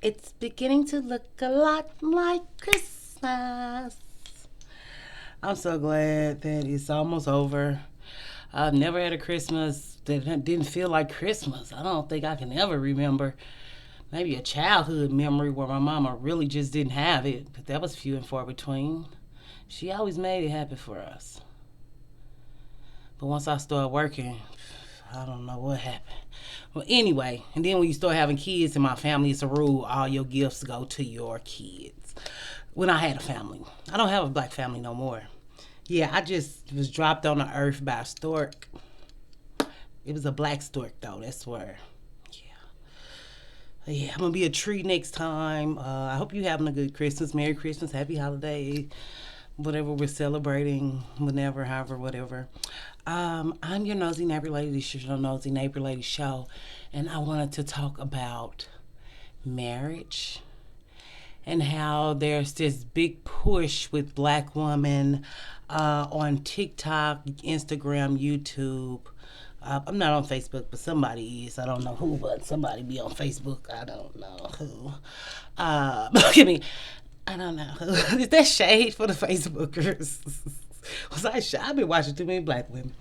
It's beginning to look a lot like Christmas. I'm so glad that it's almost over. I've never had a Christmas that didn't feel like Christmas. I don't think I can ever remember. Maybe a childhood memory where my mama really just didn't have it, but that was few and far between. She always made it happen for us. But once I started working, I don't know what happened. Well, anyway, and then when you start having kids in my family, it's a rule all your gifts go to your kids. When I had a family, I don't have a black family no more. Yeah, I just was dropped on the earth by a stork. It was a black stork, though, that's where. Yeah, I'm gonna be a tree next time. I hope you're having a good Christmas. Merry Christmas, Happy Holiday, whatever we're celebrating, whenever, however, whatever. I'm your nosy neighbor lady. This is your nosy neighbor lady show, and I wanted to talk about marriage and how there's this big push with black women on TikTok, Instagram, YouTube. I'm not on Facebook, but somebody is. I don't know who, but somebody be on Facebook. I don't know who. I mean, I don't know who. Is that shade for the Facebookers? Was I shy? I've been watching too many black women.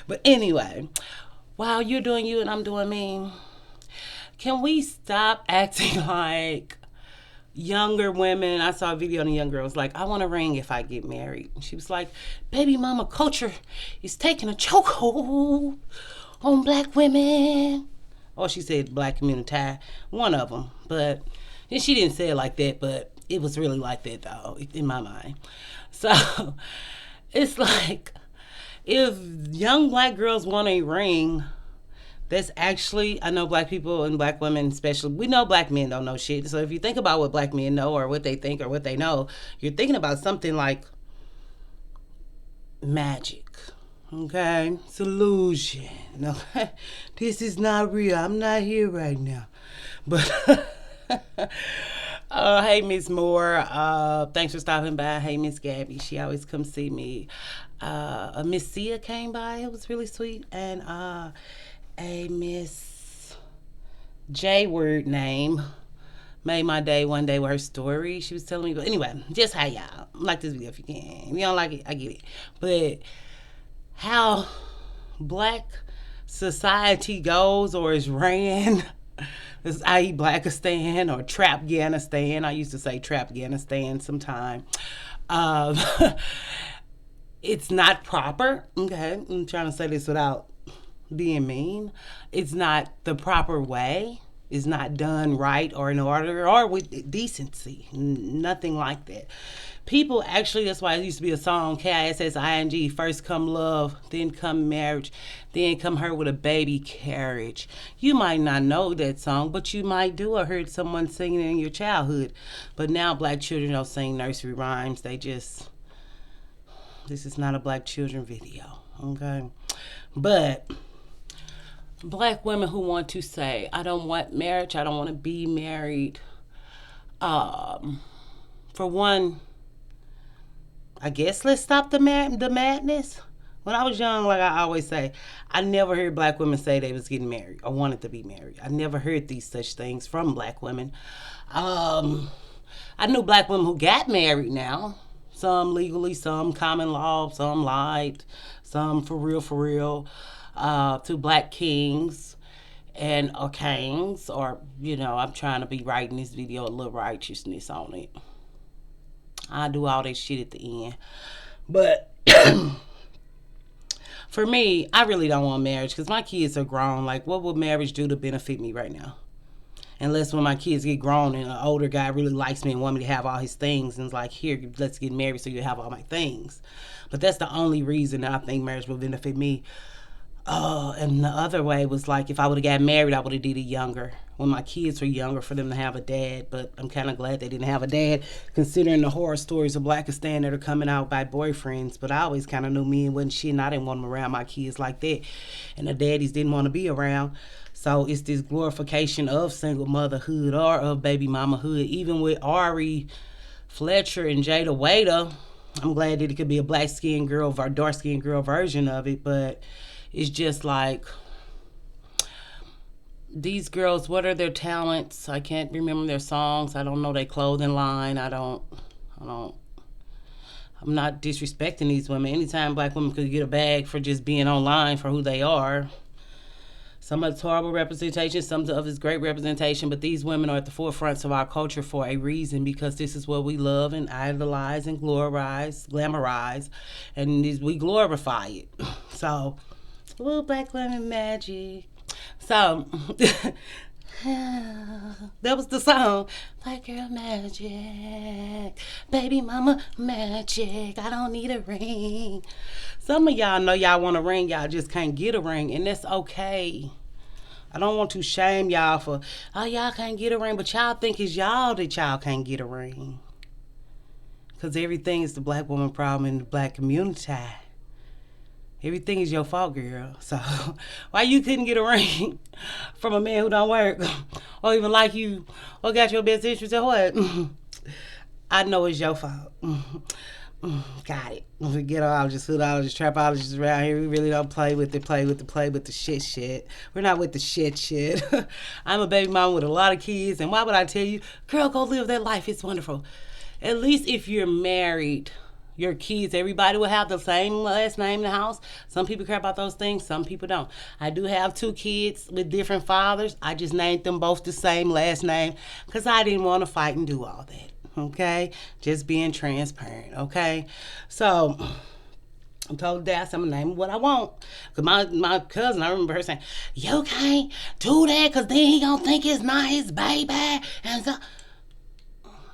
But anyway, while you're doing you and I'm doing me, can we stop acting like younger women? I saw a video on a young girl. It was like, I want a ring if I get married. She was like, baby mama culture is taking a chokehold on black women. Or she said black community, one of them. But and she didn't say it like that, but it was really like that though, in my mind. So it's like, if young black girls want a ring, that's actually, I know black people and black women especially, we know black men don't know shit. So if you think about what black men know or what they think or what they know, you're thinking about something like magic. Okay? It's illusion. Okay? This is not real. I'm not here right now. But hey, Miss Moore. Thanks for stopping by. Hey, Miss Gabby. She always comes see me. Miss Sia came by. It was really sweet. And a Miss J word name made my day one day with her story. She was telling me, but anyway, just how y'all like this video if you can. If you don't like it, I get it. But how black society goes or is ran. This is i.e. Blackistan or Trapganistan. I used to say Trapganistan sometime. Um, it's not proper. Okay, I'm trying to say this without being mean. It's not the proper way. It's not done right or in order or with decency. Nothing like that. People actually, that's why it used to be a song, Kissing, first come love, then come marriage, then come her with a baby carriage. You might not know that song, but you might do. I heard someone singing it in your childhood. But now black children don't sing nursery rhymes. They just, this is not a black children video, okay? But black women who want to say, I don't want marriage, I don't want to be married. For one, I guess let's stop the madness. When I was young, like I always say, I never heard black women say they was getting married or wanted to be married. I never heard these such things from black women. I knew black women who got married now. Some legally, some common law, some lied, some for real, to black kings and or kings, or, you know, I'm trying to be writing this video a little righteousness on it. I do all that shit at the end. But for me, I really don't want marriage because my kids are grown. Like, what would marriage do to benefit me right now? Unless when my kids get grown and an older guy really likes me and want me to have all his things and is like, here, let's get married so you have all my things. But that's the only reason that I think marriage will benefit me. And the other way was like, if I would have got married, I would have did it younger, when my kids were younger, for them to have a dad. But I'm kind of glad they didn't have a dad, considering the horror stories of Blackistan that are coming out by boyfriends. But I always kind of knew men wasn't shit, and I didn't want them around my kids like that. And the daddies didn't want to be around. So it's this glorification of single motherhood or of baby mamahood. Even with Ari Fletcher and Jada Waiter, I'm glad that it could be a black-skinned girl or dark-skinned girl version of it, but it's just like, These girls, what are their talents? I can't remember their songs. I don't know their clothing line. I don't, I'm not disrespecting these women. Anytime black women could get a bag for just being online for who they are. Some of it's horrible representation, some of it's great representation, but these women are at the forefronts of our culture for a reason because this is what we love and idolize and glamorize, and we glorify it. So, little black women magic. So, that was the song. Black girl magic. Baby mama magic. I don't need a ring. Some of y'all know y'all want a ring, y'all just can't get a ring, and that's okay. I don't want to shame y'all for, oh, y'all can't get a ring, but y'all think it's y'all that y'all can't get a ring. Because everything is the black woman problem in the black community. Everything is your fault, girl. So why you couldn't get a ring from a man who don't work or even like you or got your best interest at heart? I know it's your fault. Got it. Forgetologists, hoodologists, trapologists around here. We really don't play with the shit. We're not with the shit. I'm a baby mama with a lot of kids, and why would I tell you, girl, go live that life. It's wonderful. At least if you're married, your kids, everybody will have the same last name in the house. Some people care about those things, some people don't. I do have 2 kids with different fathers. I just named them both the same last name because I didn't want to fight and do all that. Okay? Just being transparent. Okay? So, I told Dad I'm going to name him what I want. Because my cousin, I remember her saying, you can't do that because then he going to think it's not his baby. And so,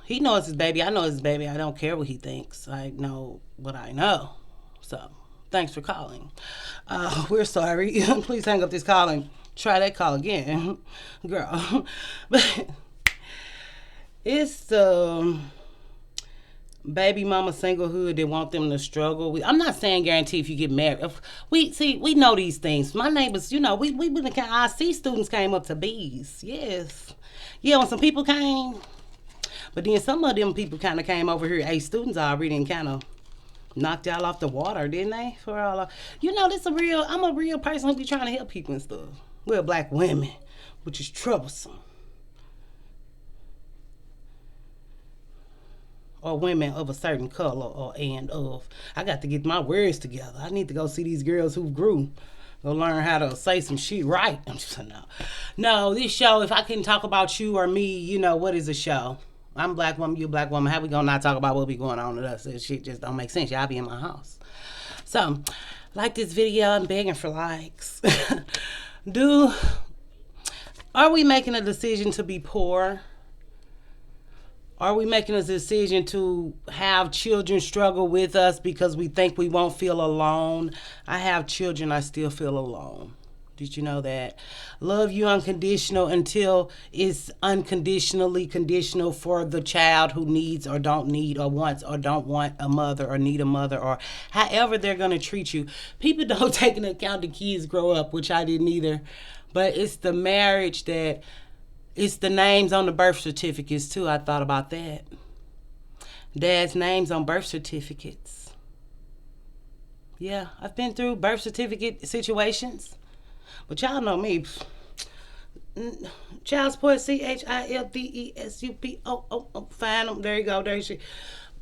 he knows his baby. I know his baby. I don't care what he thinks. I know what I know. So, thanks for calling. We're sorry. Please hang up this call and try that call again. Girl. But it's the baby mama singlehood that want them to struggle. I'm not saying guarantee if you get married. We know these things. My neighbors, our C students came up to B's. Yes. Yeah, when some people came. But then some of them people kind of came over here, A students already, and kind of knocked y'all off the water, didn't they? For all, I'm a real person who be trying to help people and stuff. We're black women, which is troublesome. Or women of a certain color I got to get my words together. I need to go see these girls who grew. Go learn how to say some shit right. I'm just saying, no, this show, if I couldn't talk about you or me, what is a show? I'm a black woman, you a black woman. How we gonna not talk about what be going on with us? This shit just don't make sense. Y'all be in my house. So, like this video, I'm begging for likes. Are we making a decision to be poor? Are we making a decision to have children struggle with us because we think we won't feel alone? I have children, I still feel alone. Did you know that? Love you unconditional until it's unconditionally conditional for the child who needs or don't need or wants or don't want a mother or need a mother or however they're going to treat you. People don't take into account the kids grow up, which I didn't either. But it's the marriage it's the names on the birth certificates too. I thought about that. Dad's names on birth certificates. Yeah, I've been through birth certificate situations. But y'all know me. Child support, CHILDESUPO. Find them. There you go. There you go.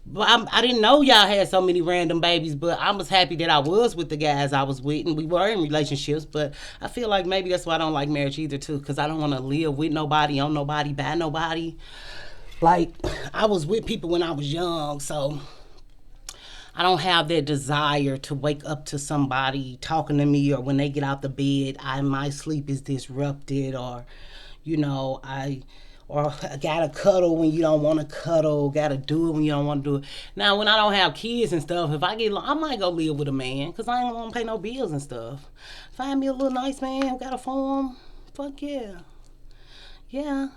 But I didn't know y'all had so many random babies, but I was happy that I was with the guys I was with, and we were in relationships. But I feel like maybe that's why I don't like marriage either, too, because I don't want to live with nobody, on nobody, by nobody. Like, I was with people when I was young, so I don't have that desire to wake up to somebody talking to me, or when they get out the bed, my sleep is disrupted, or, I gotta cuddle when you don't want to cuddle, gotta do it when you don't want to do it. Now, when I don't have kids and stuff, if I might go live with a man, because I ain't want to pay no bills and stuff. Find me a little nice man who got a farm. Fuck yeah. Yeah.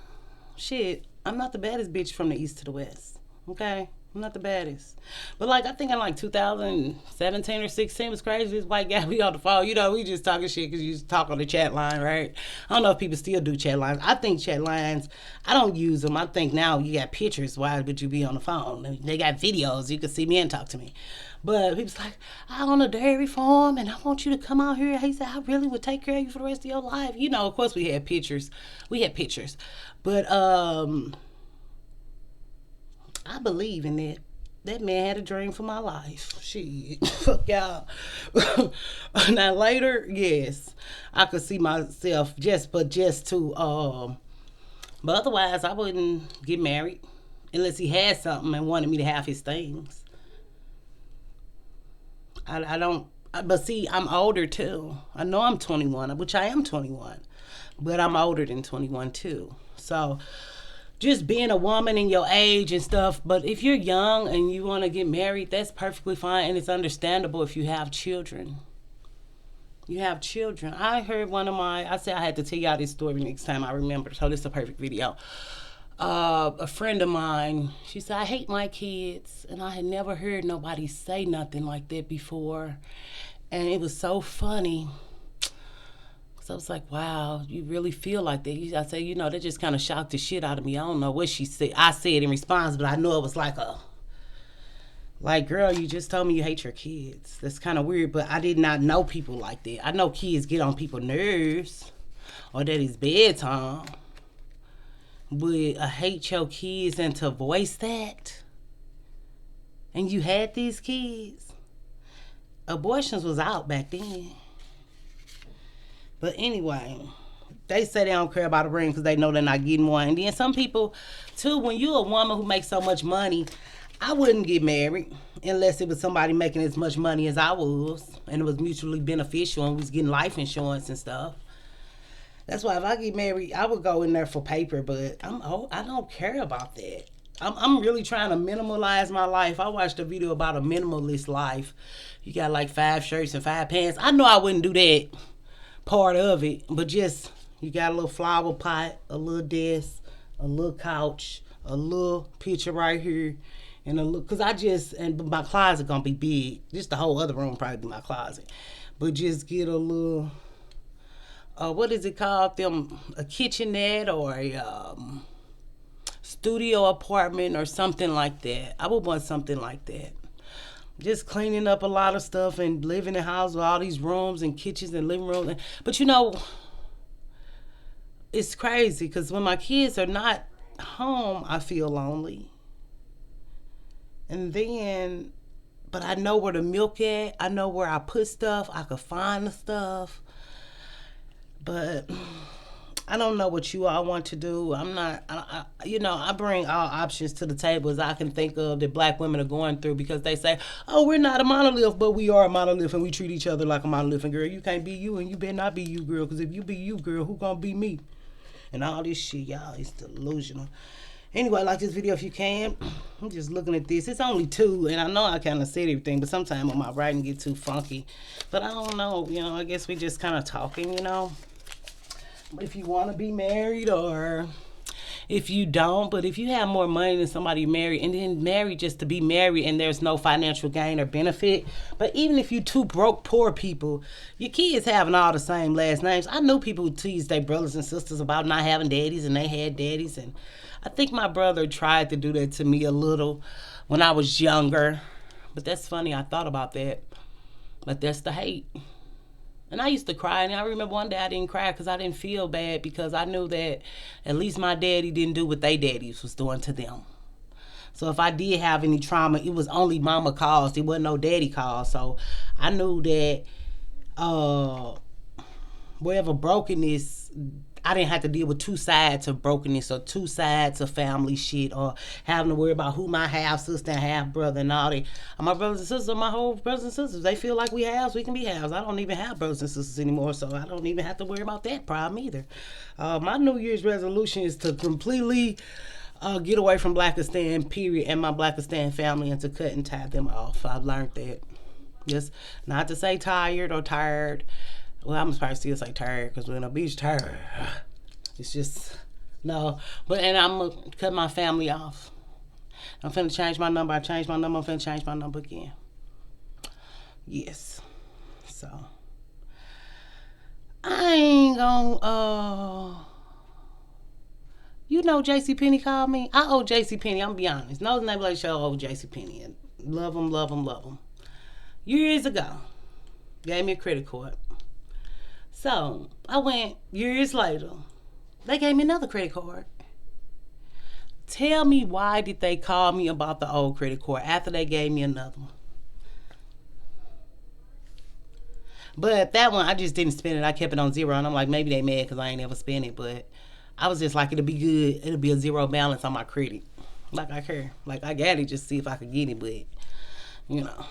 Shit. I'm not the baddest bitch from the east to the west. Okay? I'm not the baddest. But like I think in like 2017 or 16 was crazy. This white guy we on the phone. You know, we just talking shit because you just talk on the chat line, right? I don't know if people still do chat lines. I think chat lines, I don't use them. I think now you got pictures. Why would you be on the phone? They got videos. You can see me and talk to me. But he was like, I own a dairy farm and I want you to come out here. He said, I really would take care of you for the rest of your life. You know, of course we had pictures. We had pictures. But I believe in it. That man had a dream for my life. Shit. Fuck y'all. Now later, yes, I could see myself just to but otherwise I wouldn't get married unless he had something and wanted me to have his things. I don't but see, I'm older too. I know I'm 21, which I am 21, but I'm older than 21 too. So just being a woman in your age and stuff. But if you're young and you want to get married, that's perfectly fine, and it's understandable if you have children. You have children. I heard I said I had to tell y'all this story next time I remember, so this is a perfect video. A friend of mine, she said, I hate my kids, and I had never heard nobody say nothing like that before. And it was so funny. So I was like, wow, you really feel like that. I said, that just kind of shocked the shit out of me. I don't know what she said. I said in response, but I know it was like, girl, you just told me you hate your kids. That's kind of weird, but I did not know people like that. I know kids get on people's nerves or that it's bedtime. But I hate your kids and to voice that. And you had these kids. Abortions was out back then. But anyway, they say they don't care about a ring because they know they're not getting one. And then some people, too, when you're a woman who makes so much money, I wouldn't get married unless it was somebody making as much money as I was and it was mutually beneficial and was getting life insurance and stuff. That's why if I get married, I would go in there for paper, but I don't care about that. I'm really trying to minimalize my life. I watched a video about a minimalist life. You got like 5 shirts and 5 pants. I know I wouldn't do that part of it, but just you got a little flower pot, a little desk, a little couch, a little picture right here, and a little, cause and my closet gonna be big. Just the whole other room probably be my closet, but just get a little, what is it called? A kitchenette or a studio apartment or something like that. I would want something like that. Just cleaning up a lot of stuff and living in a house with all these rooms and kitchens and living rooms. But it's crazy because when my kids are not home, I feel lonely. And then, but I know where to milk at. I know where I put stuff. I could find the stuff. But I don't know what you all want to do. I bring all options to the table as I can think of that black women are going through because they say, oh, we're not a monolith, but we are a monolith and we treat each other like a monolith. And girl, you can't be you and you better not be you, girl, because if you be you, girl, who gonna be me? And all this shit, y'all, it's delusional. Anyway, like this video if you can. I'm just looking at this. It's only 2, and I know I kind of said everything, but sometimes my writing get too funky. But I don't know, I guess we just kind of talking, if you want to be married or if you don't. But if you have more money than somebody married and then married just to be married and there's no financial gain or benefit, but even if you 2 broke poor people, your kids having all the same last names. I know people who tease their brothers and sisters about not having daddies and they had daddies, and I think my brother tried to do that to me a little when I was younger. But that's funny, I thought about that. But that's the hate. And I used to cry, and I remember one day I didn't cry because I didn't feel bad because I knew that at least my daddy didn't do what they daddies was doing to them. So if I did have any trauma, it was only mama caused. It wasn't no daddy caused. So I knew that wherever brokenness, I didn't have to deal with 2 sides of brokenness or 2 sides of family shit or having to worry about who my half sister and half brother and all that. My brothers and sisters, my whole brothers and sisters, they feel like we can be halves. I don't even have brothers and sisters anymore, so I don't even have to worry about that problem either. My New Year's resolution is to completely get away from Blackistan, period, and my Blackistan family, and to cut and tie them off. I've learned that. Just not to say tired or tired. Well, I'm probably still say tired because when a bitch tired, it's just no. And I'm gonna cut my family off. I'm finna change my number. I changed my number. I'm finna change my number again. Yes. So I ain't gonna you know JCPenney called me. I owe JCPenney, I'm gonna be honest. No name like show owe JCPenney. Love him, love him, love him. Years ago, gave me a credit card. So I went years later. They gave me another credit card. Tell me why did they call me about the old credit card after they gave me another one? But that one, I just didn't spend it. I kept it on zero, and I'm like, maybe they mad because I ain't ever spent it. But I was just like, it'll be good. It'll be a zero balance on my credit. Like I care. Like I got it just see if I could get it, but you know.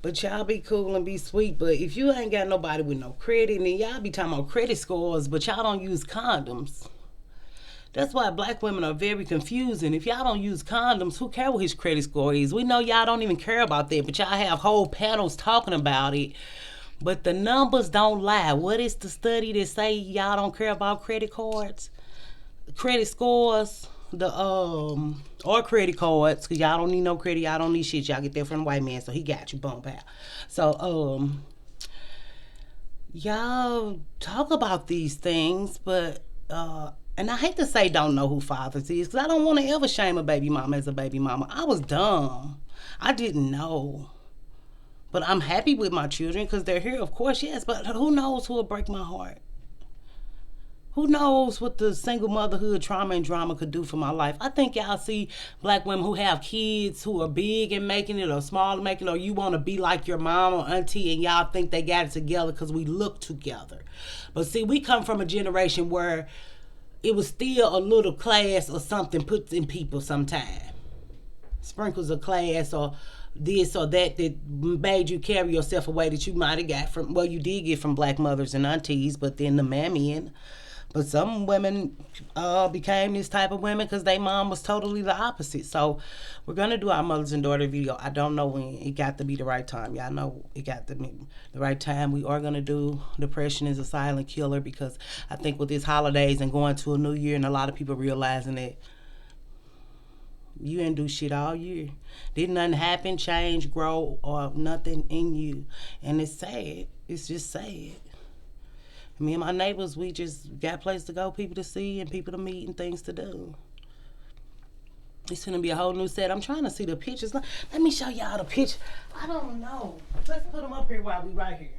But y'all be cool and be sweet. But if you ain't got nobody with no credit, then y'all be talking about credit scores, but y'all don't use condoms. That's why black women are very confusing. If y'all don't use condoms, who care what his credit score is? We know y'all don't even care about that, but y'all have whole panels talking about it. But the numbers don't lie. What is the study that say y'all don't care about credit cards, credit scores, the or credit cards? Cause y'all don't need no credit. Y'all don't need shit. Y'all get that from the white man, so he got you. Boom, pow. So y'all talk about these things, but and I hate to say don't know who fathers is, because I don't want to ever shame a baby mama as a baby mama. I was dumb. I didn't know. But I'm happy with my children because they're here, of course, yes. But who knows who will break my heart? Who knows what the single motherhood trauma and drama could do for my life? I think y'all see black women who have kids who are big and making it or small and making it, or you want to be like your mom or auntie and y'all think they got it together because we look together. But see, we come from a generation where it was still a little class or something put in people sometime. Sprinkles of class or this or that made you carry yourself a way that you might have got from, well, you did get from black mothers and aunties, but then the mammy and, but some women became this type of women because their mom was totally the opposite. So we're going to do our mothers and daughter video. I don't know when. It got to be the right time. Y'all know it got to be the right time. We are going to do Depression is a Silent Killer, because I think with these holidays and going to a new year and a lot of people realizing that you didn't do shit all year. Didn't nothing happen, change, grow, or nothing in you. And it's sad. It's just sad. Me and my neighbors, we just got place to go, people to see, and people to meet, and things to do. It's gonna be a whole new set. I'm trying to see the pictures. Let me show y'all the picture. I don't know. Let's put them up here while we right here.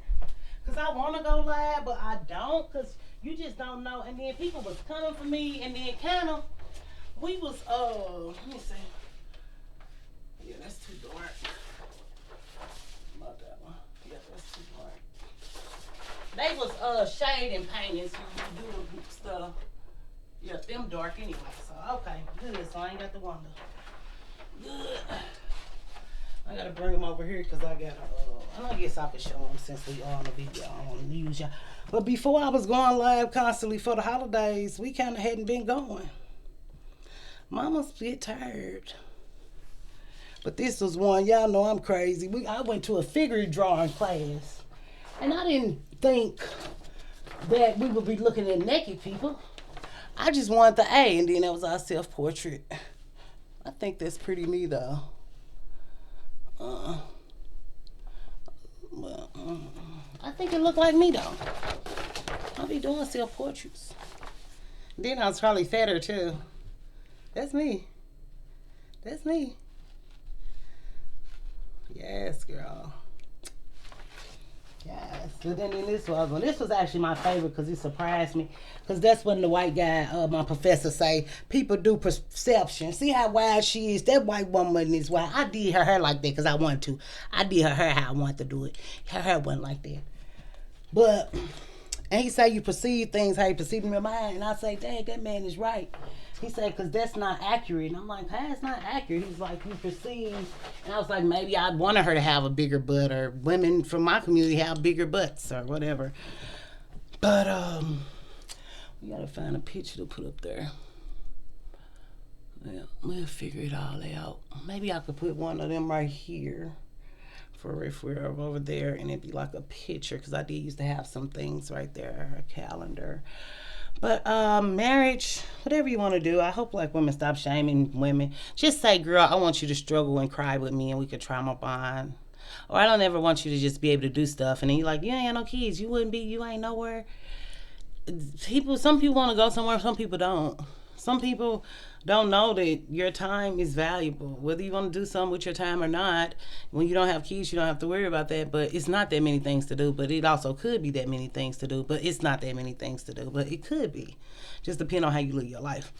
Because I want to go live, but I don't, because you just don't know. And then people was coming for me, and then kind of, we was, let me see. Yeah, that's too dark. Not that one. Yeah, that's too dark. They was, shading paintings when you do the stuff. Yeah, them dark anyway, so, okay, good. So I ain't got the wonder. Good. I gotta bring them over here because I gotta, I guess I could show them since we are on the video. I don't want to use y'all. But before I was going live constantly for the holidays, we kind of hadn't been going. Mama's get tired. But this was one, y'all know I'm crazy. I went to a figure drawing class. And I didn't think that we would be looking at naked people. I just wanted the A, and then that was our self-portrait. I think that's pretty neat, though. I think it looked like me, though. I'll be doing self-portraits. Then I was probably fatter, too. That's me. That's me. Yes, girl. Yes. But then this was actually my favorite because it surprised me. Because that's when the white guy, my professor, say, people do perception. See how wide she is? That white woman is wide. I did her hair like that because I wanted to. I did her hair how I wanted to do it. Her hair wasn't like that. But, and he say you perceive things how you perceive them in your mind. And I say, dang, that man is right. He said, because that's not accurate. And I'm like, hey, it's not accurate. He's like, you perceive. And I was like, maybe I wanted her to have a bigger butt, or women from my community have bigger butts or whatever. But we got to find a picture to put up there. Yeah, we'll figure it all out. Maybe I could put one of them right here for if we're over there, and it'd be like a picture, because I did used to have some things right there, a calendar. But marriage, whatever you want to do. I hope black women stop shaming women. Just say, girl, I want you to struggle and cry with me and we could trauma bond. Or I don't ever want you to just be able to do stuff and then you're like, you ain't got no kids. You ain't nowhere. Some people want to go somewhere, some people don't. Some people don't know that your time is valuable. Whether you want to do something with your time or not, when you don't have kids, you don't have to worry about that. But it's not that many things to do. But it also could be that many things to do. But it's not that many things to do. But it could be. Just depend on how you live your life.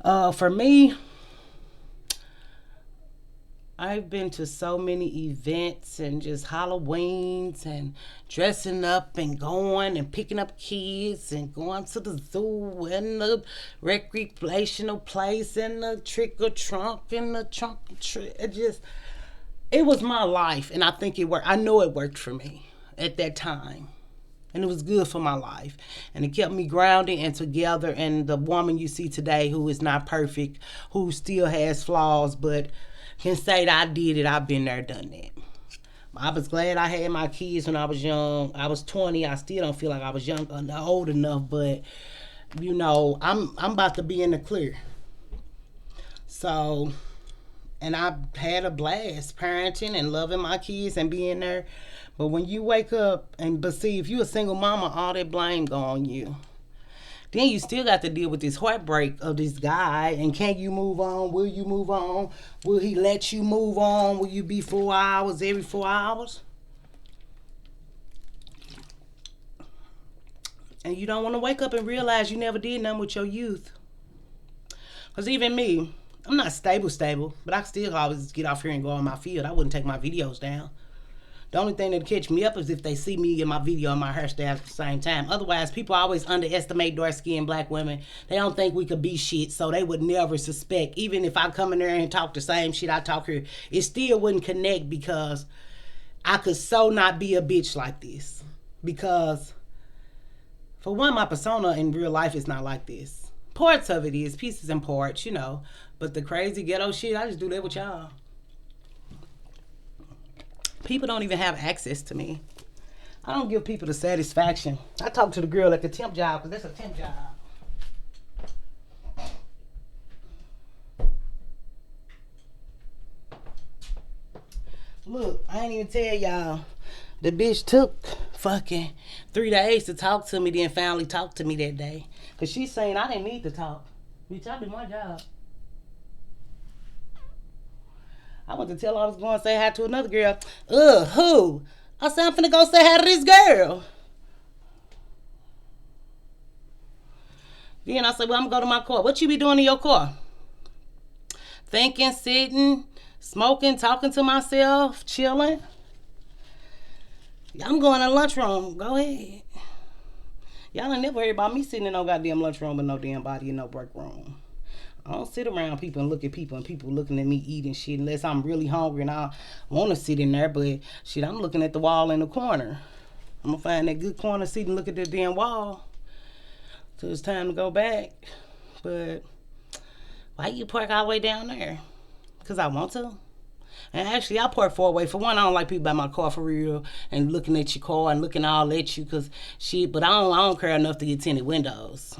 For me, I've been to so many events and just Halloweens and dressing up and going and picking up kids and going to the zoo and the recreational place and the trick or trunk and the trunk or treat. It was my life and I think it worked. I know it worked for me at that time. And it was good for my life. And it kept me grounded and together. And the woman you see today who is not perfect, who still has flaws, but can say that I did it. I've been there, done that. I was glad I had my kids when I was young. I was 20. I still don't feel like I was young or old enough, but you know, I'm about to be in the clear. So, and I had a blast parenting and loving my kids and being there. But when you wake up but see, if you're a single mama, all that blame go on you. Then you still got to deal with this heartbreak of this guy. And can you move on? Will you move on? Will he let you move on? Will you be 4 hours every 4 hours? And you don't want to wake up and realize you never did nothing with your youth. Because even me, I'm not stable, but I still always get off here and go on my field. I wouldn't take my videos down. The only thing that'll catch me up is if they see me in my video and my hairstyle at the same time. Otherwise, people always underestimate dark-skinned black women. They don't think we could be shit, so they would never suspect. Even if I come in there and talk the same shit I talk here, it still wouldn't connect because I could so not be a bitch like this. Because, for one, my persona in real life is not like this. Parts of it is, pieces and parts, you know. But the crazy ghetto shit, I just do that with y'all. People don't even have access to me. I don't give people the satisfaction. I talk to the girl at the temp job because that's a temp job. Look, I ain't even tell y'all. The bitch took fucking 3 days to talk to me, then finally talked to me that day. Because she's saying I didn't need to talk. Bitch, I did my job. I went to tell her I was going to say hi to another girl. Who? I said, I'm finna go say hi to this girl. Then I said, well, I'm going to go to my car. What you be doing in your car? Thinking, sitting, smoking, talking to myself, chilling. I'm going to the lunchroom. Go ahead. Y'all ain't never heard about me sitting in no goddamn lunchroom with no damn body in no break room. I don't sit around people and look at people and people looking at me eating shit unless I'm really hungry and I want to sit in there. But shit, I'm looking at the wall in the corner. I'm going to find that good corner seat and look at that damn wall till it's time to go back. But why you park all the way down there? Because I want to. And actually, I park far away. For one, I don't like people by my car for real and looking at your car and looking all at you because shit. But I don't care enough to get tinted windows.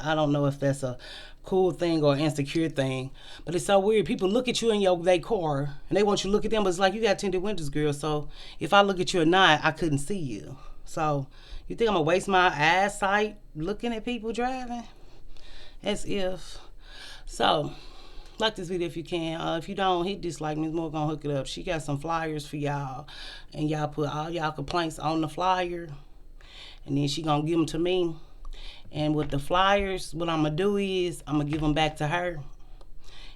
I don't know if that's a cool thing or insecure thing, but it's so weird. People look at you in their car and they want you to look at them, but it's like you got tinted windows, girl. So if I look at you or not, I couldn't see you. So you think I'm gonna waste my eyesight looking at people driving? As if. So like this video if you can. If you don't, hit dislike. Ms. Moore gonna hook it up. She got some flyers for y'all, and y'all put all y'all complaints on the flyer, and then she gonna give them to me. And with the flyers, what I'm going to do is I'm going to give them back to her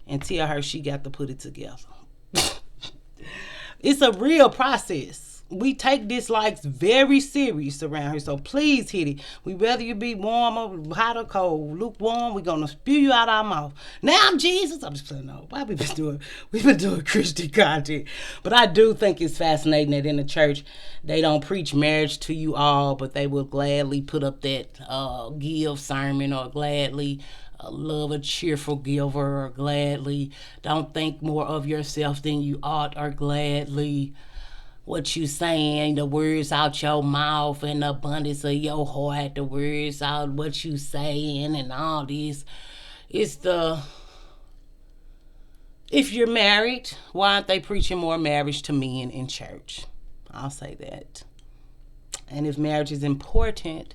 and tell her she got to put it together. It's a real process. We take dislikes very serious around here, so please hit it. We whether you be warm or hot or cold, lukewarm, we're going to spew you out our mouth. Now I'm Jesus. I'm just saying, no. Why we've been doing Christian content. But I do think it's fascinating that in the church, they don't preach marriage to you all, but they will gladly put up that give sermon or gladly love a cheerful giver or gladly don't think more of yourself than you ought or gladly what you saying, the words out your mouth and the abundance of your heart, the words out what you saying and all this. It's the if you're married, why aren't they preaching more marriage to men in church? I'll say that. And if marriage is important,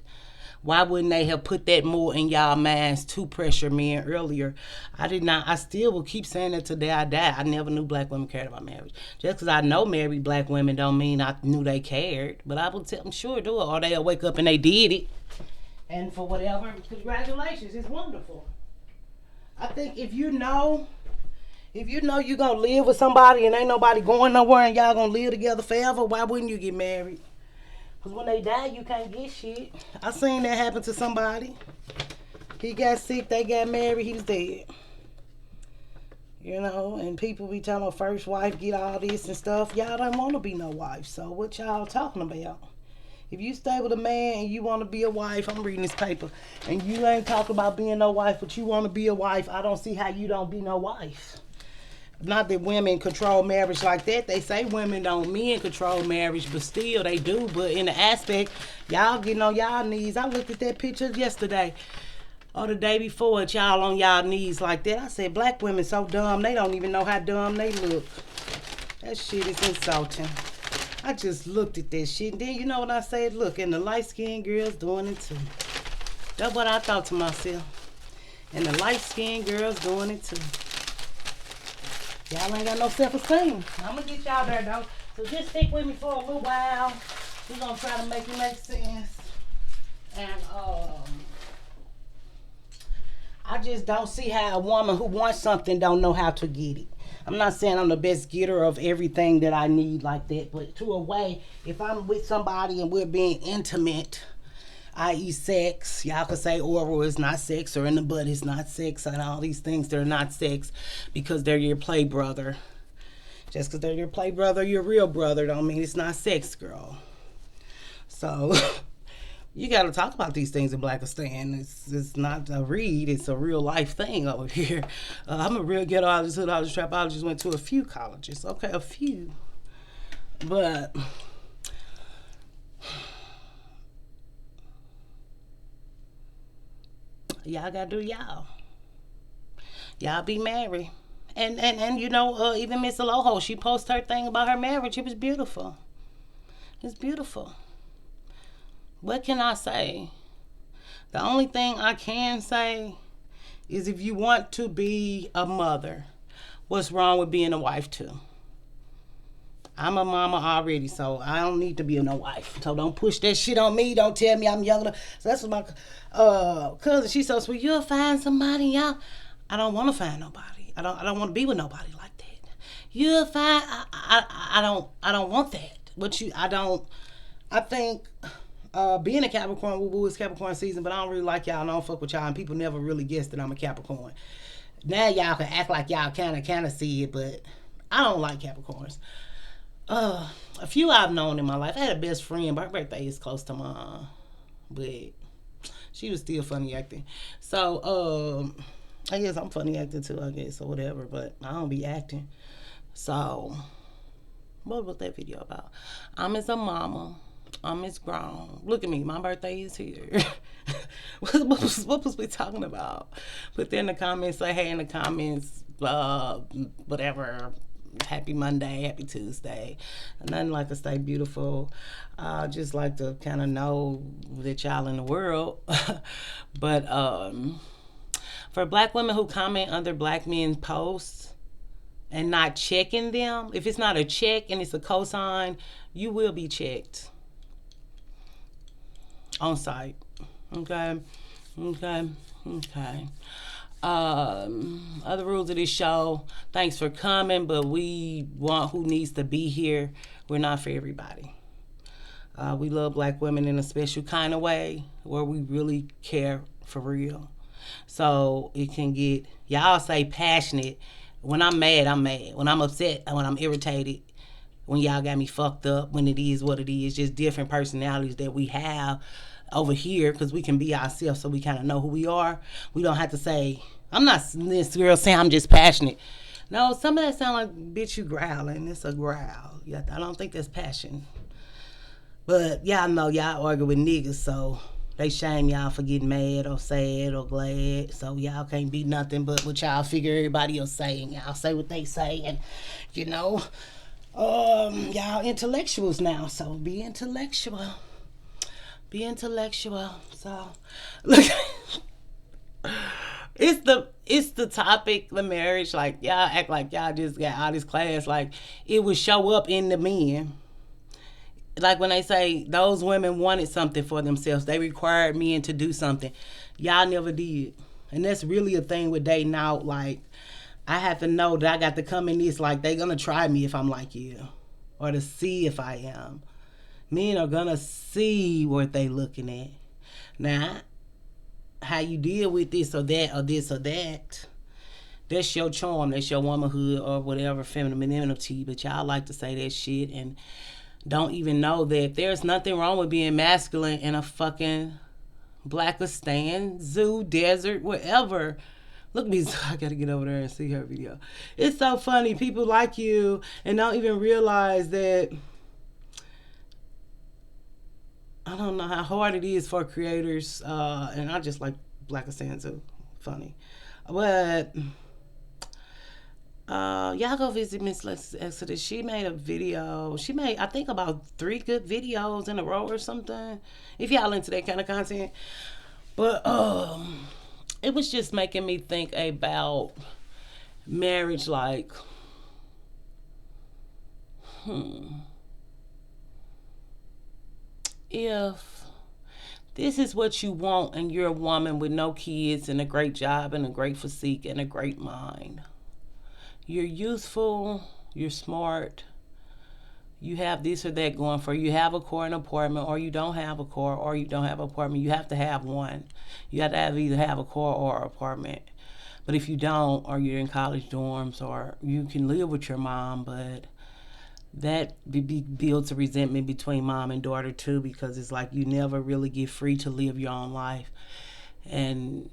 why wouldn't they have put that more in y'all minds to pressure men earlier? I still will keep saying that till day I die. I never knew black women cared about marriage. Just because I know married black women don't mean I knew they cared. But I will tell them, sure do it. Or they'll wake up and they did it. And for whatever, congratulations, it's wonderful. I think if you know you're going to live with somebody and ain't nobody going nowhere and y'all going to live together forever, why wouldn't you get married? Because when they die, you can't get shit. I seen that happen to somebody. He got sick, they got married, he was dead. You know, and people be telling first wife get all this and stuff. Y'all don't want to be no wife, so what y'all talking about? If you stay with a man and you want to be a wife, I'm reading this paper, and you ain't talking about being no wife, but you want to be a wife, I don't see how you don't be no wife. Not that women control marriage like that. They say women don't, men control marriage, but still they do. But in the aspect, y'all getting on y'all knees. I looked at that picture yesterday or the day before, at y'all on y'all knees like that. I said, black women so dumb, they don't even know how dumb they look. That shit is insulting. I just looked at that shit. And then you know what I said? Look, and the light-skinned girls doing it too. That's what I thought to myself. And the light-skinned girls doing it too. Y'all ain't got no self-esteem. I'm going to get y'all there, though. So just stick with me for a little while. We're going to try to make it make sense. And I just don't see how a woman who wants something don't know how to get it. I'm not saying I'm the best getter of everything that I need like that, but to a way, if I'm with somebody and we're being intimate, i.e. sex, y'all could say oral is not sex or in the butt is not sex and all these things, they're not sex because they're your play brother. Just because they're your play brother, your real brother don't mean it's not sex, girl. So you got to talk about these things in Blackistan. It's not a read, it's a real life thing over here. I'm a real ghettoologist, hoodologist, trapologist, went to a few colleges. Okay, a few. But y'all gotta do y'all. Y'all be married. And you know, even Miss Aloho, she posted her thing about her marriage. It was beautiful. It's beautiful. What can I say? The only thing I can say is if you want to be a mother, what's wrong with being a wife too? I'm a mama already, so I don't need to be no wife. So don't push that shit on me. Don't tell me I'm younger. So that's what my cousin, she's so sweet. You'll find somebody, y'all. I don't want to find nobody. I don't want to be with nobody like that. You'll find. I don't want that. I think being a Capricorn, woo is Capricorn season, but I don't really like y'all. I don't fuck with y'all, and people never really guessed that I'm a Capricorn. Now y'all can act like y'all kind of see it, but I don't like Capricorns. A few I've known in my life. I had a best friend, but her birthday is close to mine, but she was still funny acting. So, I guess I'm funny acting too, I guess, or whatever, but I don't be acting. So, what was that video about? I'm as a mama. I'm as grown. Look at me, my birthday is here. what was we talking about? Put there in the comments, say hey in the comments, whatever. Happy Monday, happy Tuesday. Nothing like to stay beautiful. Just like to kind of know that y'all in the world. But for black women who comment under black men's posts and not checking them, if it's not a check and it's a cosign, you will be checked on site. Okay. Other rules of this show, thanks for coming, but we want who needs to be here. We're not for everybody. We love black women in a special kind of way where we really care for real. So it can get, y'all say passionate. When I'm mad, I'm mad. When I'm upset, when I'm irritated, when y'all got me fucked up, when it is what it is, just different personalities that we have over here because we can be ourselves so we kind of know who we are. We don't have to say, I'm not this girl saying I'm just passionate. No, some of that sound like, bitch, you growling. It's a growl. Yeah, I don't think that's passion. But y'all know y'all argue with niggas, so they shame y'all for getting mad or sad or glad. So y'all can't be nothing but what y'all figure everybody else saying. Y'all say what they say, and you know, y'all intellectuals now. So be intellectual. Be intellectual. So look. It's the topic, the marriage. Like y'all act like y'all just got all this class. Like it would show up in the men. Like when they say those women wanted something for themselves, they required men to do something. Y'all never did, and that's really a thing with dating out. Like I have to know that I got to come in this. Like they gonna try me if I'm like you, or to see if I am. Men are gonna see what they looking at. Now how you deal with this or that or this or that, that's your charm, that's your womanhood or whatever, femininity. But y'all like to say that shit and don't even know that there's nothing wrong with being masculine in a fucking Blackistan, zoo, desert, wherever. Look at me, I gotta get over there and see her video. It's so funny. People like you and don't even realize that. I don't know how hard it is for creators, and I just like Blackistan too. Funny. But y'all go visit Miss Exodus. She made a video. She made, I think, about 3 good videos in a row or something. If y'all into that kind of content. But it was just making me think about marriage. Like, if this is what you want and you're a woman with no kids and a great job and a great physique and a great mind, you're youthful, you're smart, you have this or that going for you. You have a car and apartment, or you don't have a car, or you don't have an apartment. You have to have one. You have to either have a car or an apartment. But if you don't, or you're in college dorms, or you can live with your mom, but that builds a resentment between mom and daughter too, because it's like you never really get free to live your own life. And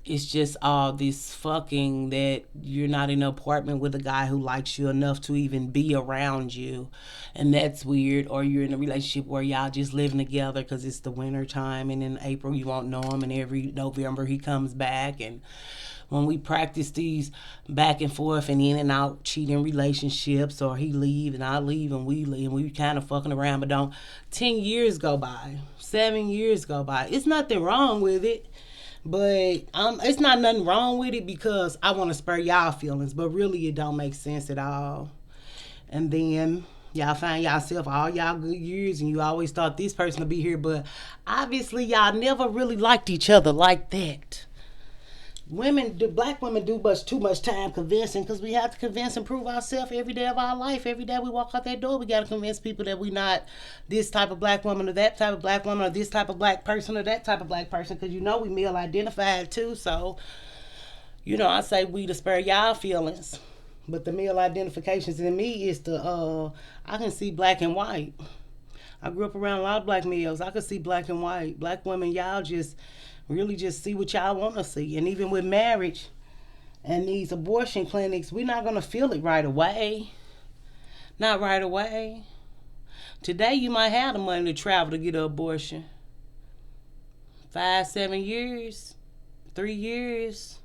it's just all this fucking that you're not in an apartment with a guy who likes you enough to even be around you, and that's weird. Or you're in a relationship where y'all just living together because it's the winter time, and in April you won't know him, and every November he comes back. And when we practice these back and forth and in and out cheating relationships, or he leave and I leave and we leave and we kind of fucking around, but don't, 10 years go by, 7 years go by. It's nothing wrong with it. But it's not nothing wrong with it because I want to spur y'all feelings, but really it don't make sense at all. And then y'all find yourself all y'all good years and you always thought this person would be here, but obviously y'all never really liked each other like that. Black women do too much time convincing, because we have to convince and prove ourselves every day of our life. Every day we walk out that door, we got to convince people that we not this type of black woman or that type of black woman or this type of black person or that type of black person, because we male identified too. So, I say we to spare y'all feelings. But the male identifications in me is I can see black and white. I grew up around a lot of black males. I could see black and white. Black women, y'all just really just see what y'all want to see. And even with marriage and these abortion clinics, we're not going to feel it right away. Not right away. Today you might have the money to travel to get an abortion. 5, 7 years, 3 years,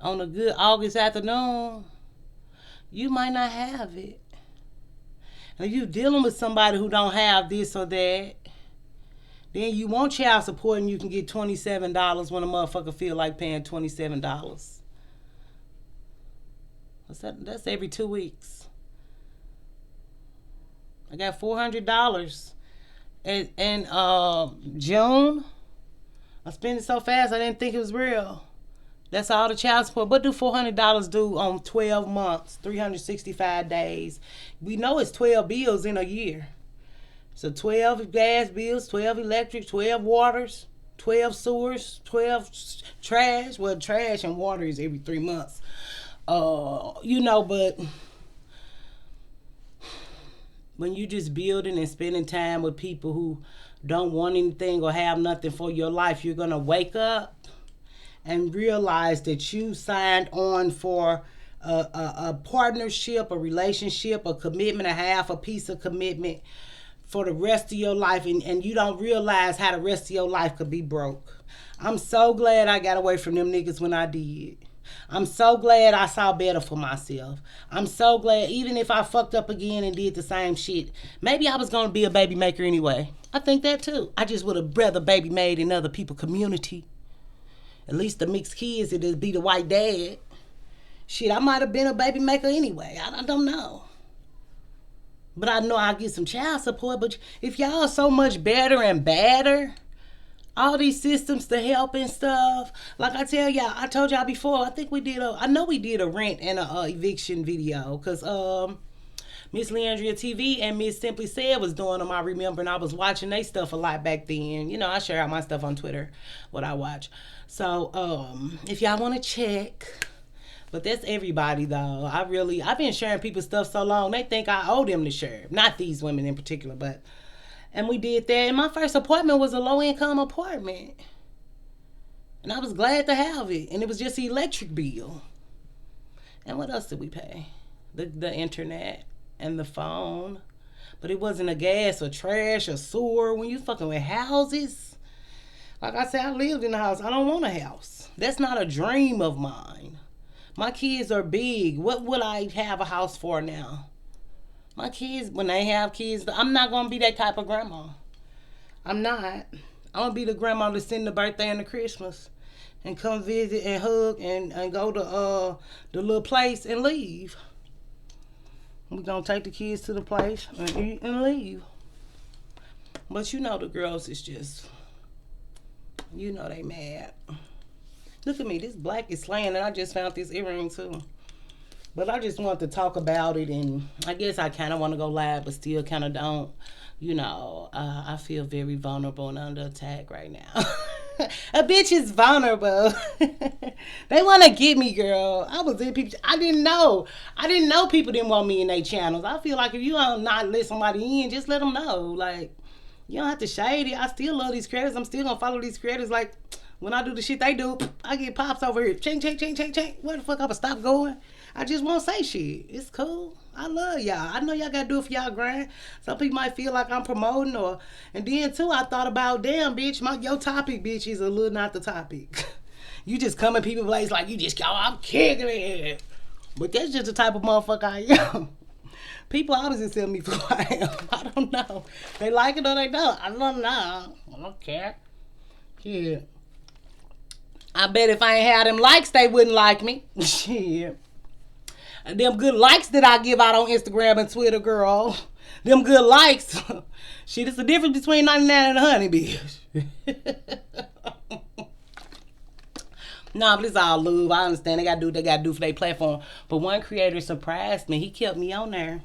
on a good August afternoon, you might not have it. And if you're dealing with somebody who don't have this or that, then you want child support and you can get $27 when a motherfucker feel like paying $27. That's every 2 weeks. I got $400 in June. I spent it so fast I didn't think it was real. That's all the child support. What do $400 do on 12 months, 365 days? We know it's 12 bills in a year. So 12 gas bills, 12 electric, 12 waters, 12 sewers, 12 trash. Well, trash and water is every 3 months. But when you just building and spending time with people who don't want anything or have nothing for your life, you're going to wake up and realize that you signed on for a partnership, a relationship, a commitment, a half a piece of commitment for the rest of your life, and you don't realize how the rest of your life could be broke. I'm so glad I got away from them niggas when I did. I'm so glad I saw better for myself. I'm so glad, even if I fucked up again and did the same shit, maybe I was gonna be a baby maker anyway. I think that too. I just would have rather baby made in other people's community. At least the mixed kids, it'd be the white dad. Shit, I might have been a baby maker anyway. I don't know. But I know I'll get some child support. But if y'all so much better and badder, all these systems to help and stuff. Like I tell y'all, I told y'all before, I know we did a rent and a eviction video. Because Miss Leandria TV and Miss Simply Said was doing them, I remember. And I was watching they stuff a lot back then. You know, I share out my stuff on Twitter, what I watch. So if y'all want to check. But that's everybody, though. I've been sharing people's stuff so long, they think I owe them to share. Not these women in particular, but. And we did that. And my first apartment was a low-income apartment. And I was glad to have it. And it was just the electric bill. And what else did we pay? The internet and the phone. But it wasn't a gas or trash or sewer. When you fucking with houses. Like I said, I lived in a house. I don't want a house. That's not a dream of mine. My kids are big. What would I have a house for now? My kids, when they have kids, I'm not going to be that type of grandma. I'm not. I'm going to be the grandma to send the birthday and the Christmas and come visit and hug and go to the little place and leave. We're going to take the kids to the place and eat and leave. But you know the girls is just, you know they mad. Look at me, this black is slaying, and I just found this earring too. But I just want to talk about it, and I guess I kind of want to go live, but still kind of don't. You know, I feel very vulnerable and under attack right now. A bitch is vulnerable. They want to get me, girl. I was in people. I didn't know people didn't want me in their channels. I feel like if you don't not let somebody in, just let them know. Like, you don't have to shade it. I still love these creators. I'm still going to follow these creators. Like, when I do the shit they do, I get pops over here. Ching, ching, ching, ching, ching. Where the fuck I'm gonna stop going? I just won't say shit. It's cool. I love y'all. I know y'all gotta do it for y'all grind. Some people might feel like I'm promoting and then too, I thought about, damn, bitch, your topic, bitch, is a little not the topic. You just come in people's place like you just go, I'm kicking it. But that's just the type of motherfucker I am. People obviously tell me for who I am. I don't know. They like it or they don't. I don't know. I don't care. Yeah. I bet if I ain't had them likes, they wouldn't like me. Shit. Them good likes that I give out on Instagram and Twitter, girl. Them good likes. Shit, it's the difference between 99 and 100, bitch. Nah, but it's all love. I understand they gotta do what they gotta do for their platform. But one creator surprised me. He kept me on there.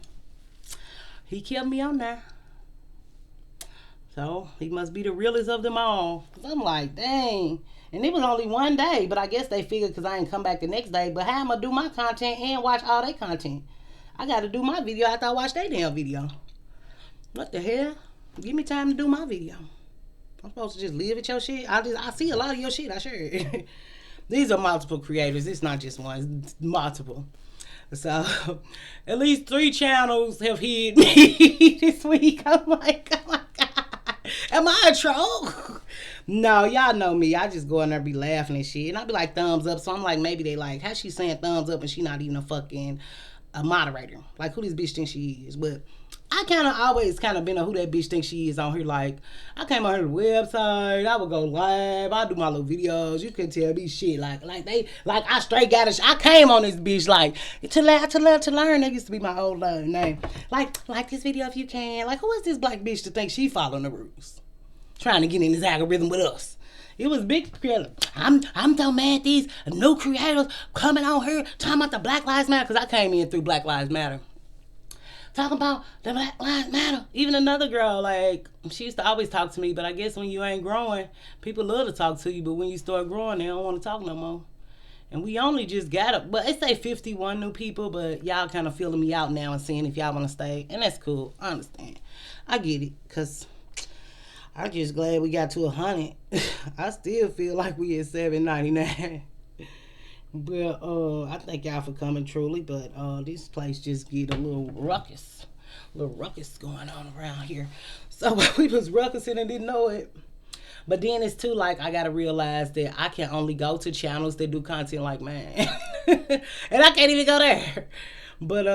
So he must be the realest of them all. Cause I'm like, dang. And it was only one day, but I guess they figured because I didn't come back the next day. But how am I do my content and watch all their content? I got to do my video after I watch their damn video. What the hell? Give me time to do my video. I'm supposed to just live at your shit. I see a lot of your shit. I sure. These are multiple creators. It's not just one. It's multiple. So at least 3 channels have hit me this week. I'm like, oh my God. Am I a troll? No, y'all know me. I just go in there and be laughing and shit. And I be like, thumbs up. So I'm like, maybe they like, how she saying thumbs up and she not even a moderator? Like, who this bitch think she is? But I always been who that bitch thinks she is on here. Like, I came on her website. I would go live. I do my little videos. You can tell me shit. I straight got it. I came on this bitch like, to learn. That used to be my old name. Like this video if you can. Like, who is this black bitch to think she following the rules? Trying to get in this algorithm with us. It was big creators. I'm so mad these new creators coming on here talking about the Black Lives Matter, because I came in through Black Lives Matter. Talking about the Black Lives Matter. Even another girl, like, she used to always talk to me, but I guess when you ain't growing, people love to talk to you, but when you start growing, they don't want to talk no more. And we only just but it say 51 new people, but y'all kind of feeling me out now and seeing if y'all want to stay. And that's cool. I understand. I get it, because I'm just glad we got to 100. I still feel like we at 7.99. But I thank y'all for coming truly. But this place just get a little ruckus going on around here. So we was ruckusing and didn't know it. But then it's too like I gotta realize that I can only go to channels that do content like mine, and I can't even go there. But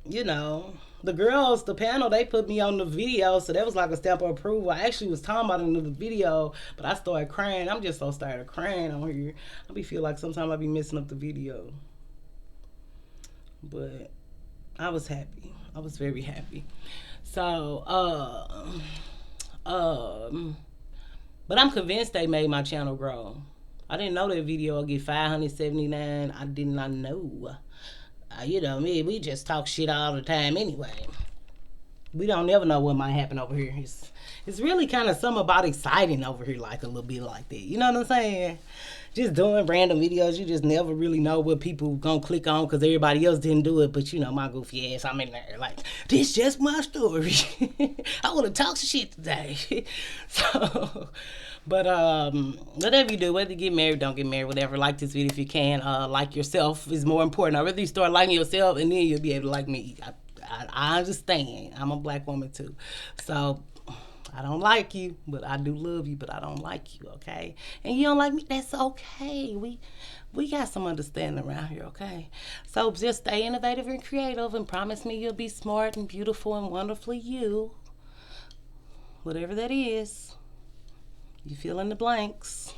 you know, the girls, the panel, they put me on the video, so that was like a stamp of approval. I actually was talking about it in the video, but I started crying. I'm just so tired of crying on here. I be feel like sometimes I be messing up the video, but I was happy. I was very happy. So um but I'm convinced they made my channel grow. I didn't know that video would get 579. I did not know. You know me, we just talk shit all the time anyway. We don't never know what might happen over here. It's really kind of something about exciting over here, like a little bit like that. You know what I'm saying? Just doing random videos, you just never really know what people gonna click on because everybody else didn't do it. But you know, my goofy ass, I'm in there like, this just my story. I want to talk some shit today. So, but whatever you do, whether you get married, don't get married, whatever, like this video if you can. Like yourself is more important. I'd rather you start liking yourself and then you'll be able to like me. I understand. I'm a black woman too. So I don't like you, but I do love you, but I don't like you, okay? And you don't like me, that's okay. We got some understanding around here, okay? So just stay innovative and creative and promise me you'll be smart and beautiful and wonderfully you. Whatever that is. You fill in the blanks.